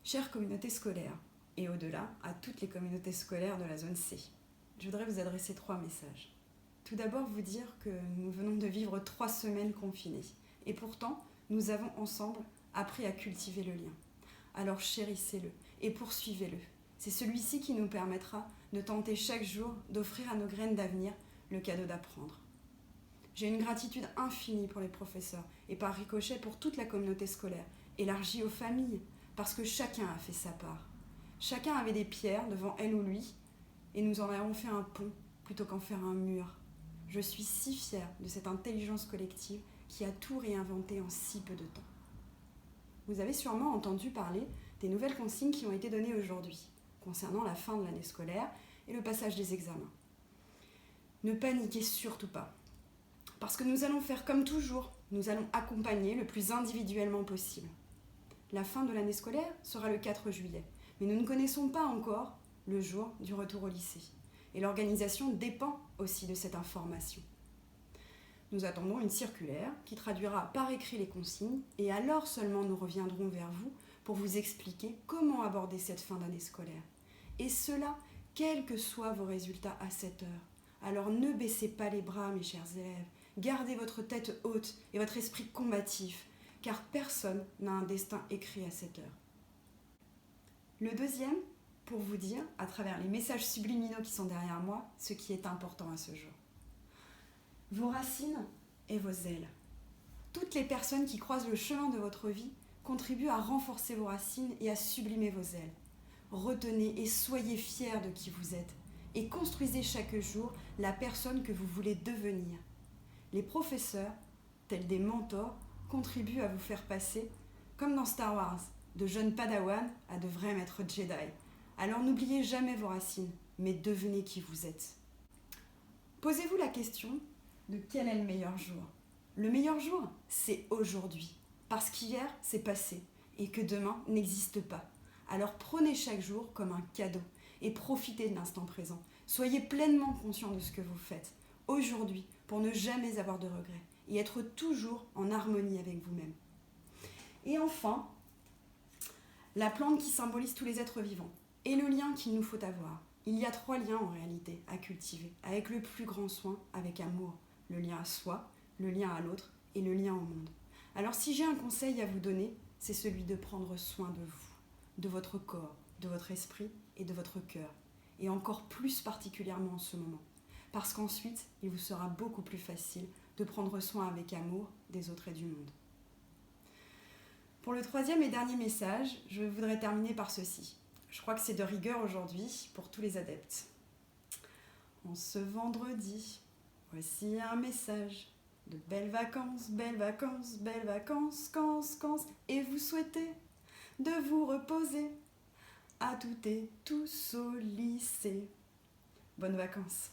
Chère communauté scolaire, et au-delà, à toutes les communautés scolaires de la zone C, je voudrais vous adresser 3 messages. Tout d'abord, vous dire que nous venons de vivre 3 semaines confinées, et pourtant, nous avons ensemble appris à cultiver le lien. Alors chérissez-le et poursuivez-le. C'est celui-ci qui nous permettra de tenter chaque jour d'offrir à nos graines d'avenir le cadeau d'apprendre. J'ai une gratitude infinie pour les professeurs et par ricochet pour toute la communauté scolaire, élargie aux familles, parce que chacun a fait sa part. Chacun avait des pierres devant elle ou lui, et nous en avons fait un pont plutôt qu'en faire un mur. Je suis si fière de cette intelligence collective qui a tout réinventé en si peu de temps. Vous avez sûrement entendu parler des nouvelles consignes qui ont été données aujourd'hui, concernant la fin de l'année scolaire et le passage des examens. Ne paniquez surtout pas, parce que nous allons faire comme toujours, nous allons accompagner le plus individuellement possible. La fin de l'année scolaire sera le 4 juillet, mais nous ne connaissons pas encore le jour du retour au lycée. Et l'organisation dépend aussi de cette information. Nous attendons une circulaire qui traduira par écrit les consignes et alors seulement nous reviendrons vers vous pour vous expliquer comment aborder cette fin d'année scolaire. Et cela, quels que soient vos résultats à cette heure. Alors ne baissez pas les bras, mes chers élèves. Gardez votre tête haute et votre esprit combatif, car personne n'a un destin écrit à cette heure. Le deuxième, pour vous dire, à travers les messages subliminaux qui sont derrière moi, ce qui est important à ce jour. Vos racines et vos ailes. Toutes les personnes qui croisent le chemin de votre vie contribuent à renforcer vos racines et à sublimer vos ailes. Retenez et soyez fiers de qui vous êtes et construisez chaque jour la personne que vous voulez devenir. Les professeurs, tels des mentors, contribuent à vous faire passer, comme dans Star Wars, de jeunes padawans à de vrais maîtres Jedi. Alors n'oubliez jamais vos racines, mais devenez qui vous êtes. Posez-vous la question de quel est le meilleur jour. Le meilleur jour, c'est aujourd'hui, parce qu'hier, c'est passé, et que demain n'existe pas. Alors prenez chaque jour comme un cadeau, et profitez de l'instant présent. Soyez pleinement conscient de ce que vous faites, aujourd'hui, pour ne jamais avoir de regrets, et être toujours en harmonie avec vous-même. Et enfin, la plante qui symbolise tous les êtres vivants, et le lien qu'il nous faut avoir. Il y a 3 liens en réalité à cultiver, avec le plus grand soin, avec amour. Le lien à soi, le lien à l'autre et le lien au monde. Alors si j'ai un conseil à vous donner, c'est celui de prendre soin de vous, de votre corps, de votre esprit et de votre cœur. Et encore plus particulièrement en ce moment. Parce qu'ensuite, il vous sera beaucoup plus facile de prendre soin avec amour des autres et du monde. Pour le 3e et dernier message, je voudrais terminer par ceci. Je crois que c'est de rigueur aujourd'hui pour tous les adeptes. En ce vendredi, voici un message de belles vacances, belles vacances, belles vacances, et vous souhaitez de vous reposer à toutes et tous au lycée. Bonnes vacances.